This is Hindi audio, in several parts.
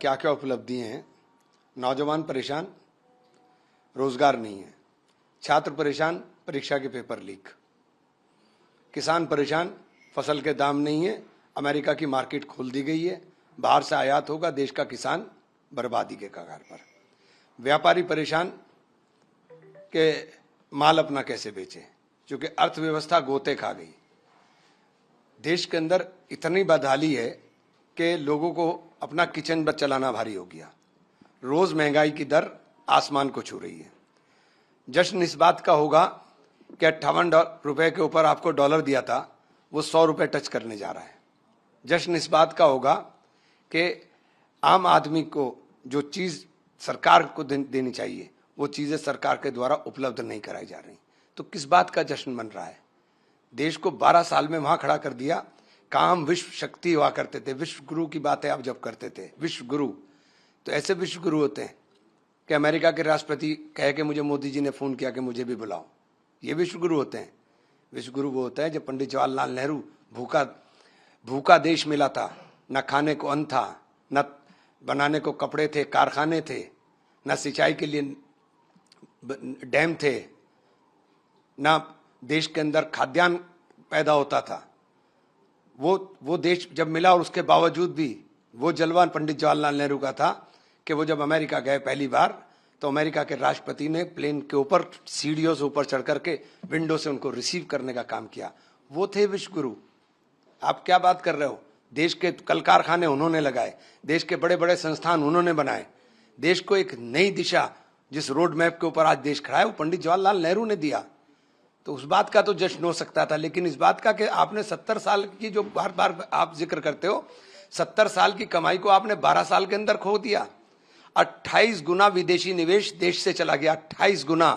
क्या क्या उपलब्धि हैं। नौजवान परेशान, रोजगार नहीं है। छात्र परेशान, परीक्षा के पेपर लीक। किसान परेशान, फसल के दाम नहीं है। अमेरिका की मार्केट खोल दी गई है, बाहर से आयात होगा, देश का किसान बर्बादी के कगार पर। व्यापारी परेशान कि माल अपना कैसे बेचे, क्योंकि अर्थव्यवस्था गोते खा गई। देश के अंदर इतनी बदहाली है कि लोगों को अपना किचन बच चलाना भारी हो गया। रोज महंगाई की दर आसमान को छू रही है। जश्न इस बात का होगा कि 58 रुपए के ऊपर आपको डॉलर दिया था, वो 100 रुपए टच करने जा रहा है। जश्न इस बात का होगा कि आम आदमी को जो चीज सरकार को देनी चाहिए वो चीजें सरकार के द्वारा उपलब्ध नहीं कराई जा रही। तो किस बात का जश्न मन रहा है? देश को 12 साल में वहां खड़ा कर दिया। कहाँ हम विश्व शक्ति हुआ करते थे, विश्व गुरु की बातें आप जब करते थे, विश्व गुरु, तो ऐसे विश्व गुरु होते हैं कि अमेरिका के राष्ट्रपति कहे कि मुझे मोदी जी ने फोन किया कि मुझे भी बुलाओ। ये विश्व गुरु होते हैं। विश्व गुरु वो होता है जब पंडित जवाहरलाल नेहरू भूखा देश मिला था, न खाने को अन्न था, न बनाने को कपड़े थे, कारखाने थे, न सिंचाई के लिए डैम थे, न देश के अंदर खाद्यान्न पैदा होता था। वो देश जब मिला, और उसके बावजूद भी वो जलवा पंडित जवाहरलाल नेहरू का था कि वो जब अमेरिका गए पहली बार, तो अमेरिका के राष्ट्रपति ने प्लेन के ऊपर सीढ़ियों से ऊपर चढ़ करके विंडो से उनको रिसीव करने का काम किया। वो थे विश्व गुरु। आप क्या बात कर रहे हो? देश के कल कारखाने उन्होंने लगाए, देश के बड़े बड़े संस्थान उन्होंने बनाए, देश को एक नई दिशा, जिस रोड मैप के ऊपर आज देश खड़ा है, वो पंडित जवाहरलाल नेहरू ने दिया। तो उस बात का तो जश्न हो सकता था, लेकिन इस बात का कि आपने 70 साल की, जो बार बार आप जिक्र करते हो, 70 साल की कमाई को आपने 12 साल के अंदर खो दिया। 28 गुना विदेशी निवेश देश से चला गया। 28 गुना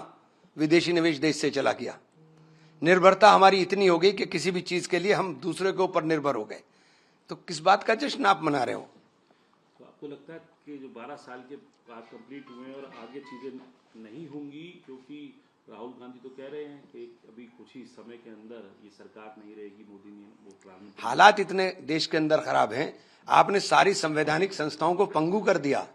विदेशी निवेश देश से चला गया। निर्भरता हमारी इतनी हो गई कि किसी भी चीज के लिए हम दूसरे के ऊपर निर्भर हो गए। तो किस बात का जश्न आप मना रहे हो? तो आपको लगता है कि जो 12 साल के बाद कंप्लीट हुए और आगे चीजें नहीं होंगी, क्योंकि राहुल गांधी तो कह रहे हैं कि अभी कुछ ही समय के अंदर ये सरकार नहीं रहेगी, मोदी ने वो प्रधानमंत्री। हालात इतने देश के अंदर खराब हैं, आपने सारी संवैधानिक संस्थाओं को पंगु कर दिया।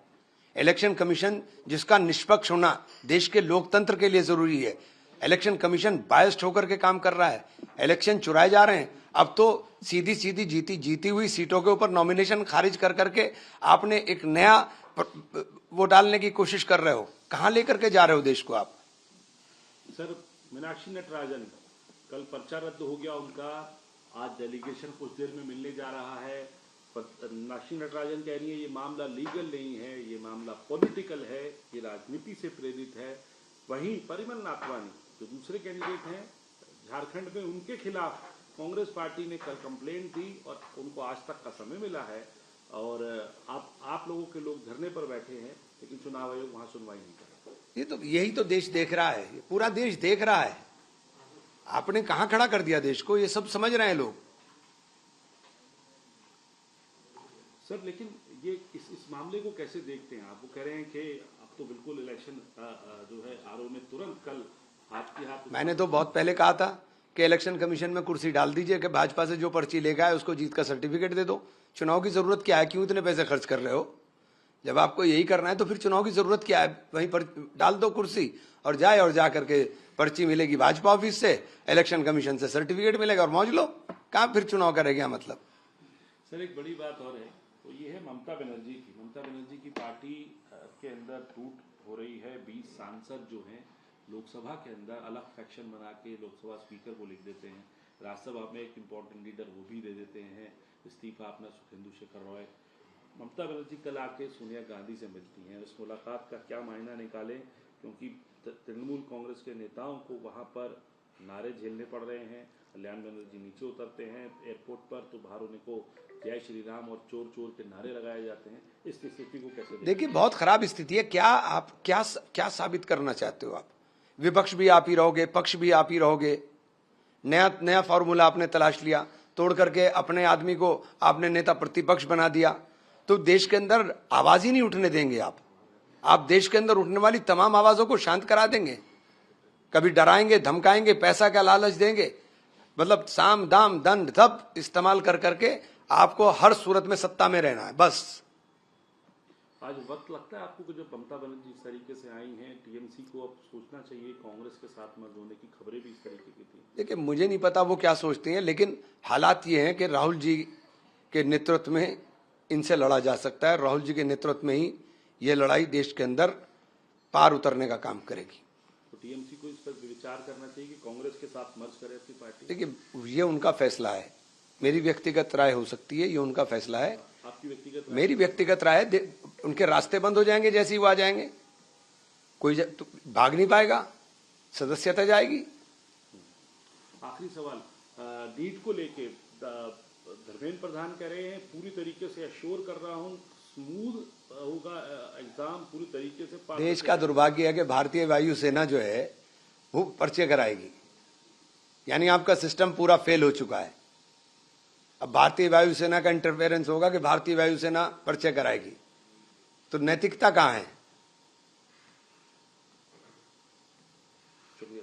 इलेक्शन कमीशन, जिसका निष्पक्ष होना देश के लोकतंत्र के लिए जरूरी है, इलेक्शन कमीशन बायस्ड होकर के काम कर रहा है। इलेक्शन चुराए जा रहे हैं। अब तो सीधी सीधी जीती हुई सीटों के ऊपर नॉमिनेशन खारिज कर करके आपने एक नया वो डालने की कोशिश कर रहे हो। कहां लेकर के जा रहे हो देश को आप? सर, मीनाक्षी नटराजन, कल पर्चा रद्द हो गया उनका, आज डेलीगेशन कुछ देर में मिलने जा रहा है। मीनाक्षी नटराजन कह रही है ये मामला लीगल नहीं है, ये मामला पॉलिटिकल है, ये राजनीति से प्रेरित है। वहीं परिमल नाथवानी जो दूसरे कैंडिडेट हैं झारखंड में, उनके खिलाफ कांग्रेस पार्टी ने कल कंप्लेंट दी और उनको आज तक का समय मिला है। और आप लोगों के लोग धरने पर बैठे हैं, लेकिन चुनाव आयोग वहां सुनवाई नहीं कर रहा। यही तो देश देख रहा है, पूरा देश देख रहा है। आपने कहां खड़ा कर दिया देश को, ये सब समझ रहे हैं लोग। सर, लेकिन ये इस मामले को कैसे देखते हैं आप? वो कह रहे हैं कि अब तो बिल्कुल इलेक्शन जो है आरओ ने तुरंत कल हाथ की हाथ। मैंने तो बहुत पहले कहा था कि इलेक्शन कमीशन में कुर्सी डाल दीजिए कि भाजपा से जो पर्ची लेगा है उसको जीत का सर्टिफिकेट दे दो। चुनाव की जरूरत क्या है? क्यों इतने पैसे खर्च कर रहे हो? जब आपको यही करना है तो फिर चुनाव की जरूरत क्या है? वहीं पर डाल दो कुर्सी और जा करके पर्ची मिलेगी भाजपा ऑफिस से, इलेक्शन कमीशन से सर्टिफिकेट मिलेगा और मौज लो। कहां फिर चुनाव करेगा? मतलब सर, एक बड़ी बात और है, तो ये है ममता बनर्जी की पार्टी के अंदर टूट हो रही है। 20 सांसद जो हैं लोकसभा के अंदर अलग फैक्शन बना के लोकसभा स्पीकर को लिख देते हैं, राज्यसभा में एक इम्पोर्टेंट लीडर वो भी दे देते हैं इस्तीफा अपना, सुखेंदु शेखर रॉय। ममता बनर्जी कल आके सोनिया गांधी से मिलती हैं। इस मुलाकात का क्या मायना निकालें, क्योंकि तृणमूल कांग्रेस के नेताओं को वहां पर नारे झेलने पड़ रहे हैं। कल्याण बनर्जी नीचे उतरते हैं एयरपोर्ट पर तो बाहर उनको जय श्री राम और चोर चोर के नारे लगाए जाते हैं। इस स्थिति को कैसे देखिए? बहुत खराब स्थिति है। आप क्या साबित करना चाहते हो? आप विपक्ष भी आप ही रहोगे, पक्ष भी आप ही रहोगे। नया फॉर्मूला आपने तलाश लिया, तोड़ करके अपने आदमी को आपने नेता प्रतिपक्ष बना दिया। तो देश के अंदर आवाज ही नहीं उठने देंगे आप देश के अंदर उठने वाली तमाम आवाजों को शांत करा देंगे। कभी डराएंगे, धमकाएंगे, पैसा का लालच देंगे, मतलब साम दाम दंड सब इस्तेमाल कर करके आपको हर सूरत में सत्ता में रहना है बस। आज वक्त लगता है आपको कि जब ममता बनर्जी इस तरीके से आई हैं, टीएमसी को अब सोचना चाहिए कांग्रेस के साथ मर्ज होने की खबरें भी इस तरीके की थी। देखिए, मुझे नहीं पता वो क्या सोचती हैं, लेकिन हालात ये हैं कि राहुल जी के नेतृत्व में इनसे लड़ा जा सकता है। राहुल जी के नेतृत्व में ही ये लड़ाई देश के अंदर पार उतरने का काम करेगी। तो टीएमसी को इस पर विचार करना चाहिए कि कांग्रेस के साथ मर्ज करे अपनी पार्टी। देखिए, ये उनका फैसला है, मेरी व्यक्तिगत राय हो सकती है, ये उनका फैसला है। आपकी व्यक्तिगत मेरी व्यक्तिगत राय है, उनके रास्ते बंद हो जाएंगे जैसे ही वो आ जाएंगे, कोई तो भाग नहीं पाएगा, सदस्यता जाएगी। आखिरी सवाल, नीट को लेके धर्मेंद्र प्रधान कह रहे हैं पूरी तरीके से अश्योर कर रहा हूं, स्मूथ होगा एग्जाम, पूरी तरीके से पास। देश का दुर्भाग्य है कि भारतीय वायुसेना जो है वो पर्चे कराएगी, यानी आपका सिस्टम पूरा फेल हो चुका है। अब भारतीय वायुसेना का इंटरफेरेंस होगा कि भारतीय वायुसेना पर्चे कराएगी, तो नैतिकता कहां है? शुक्रिया।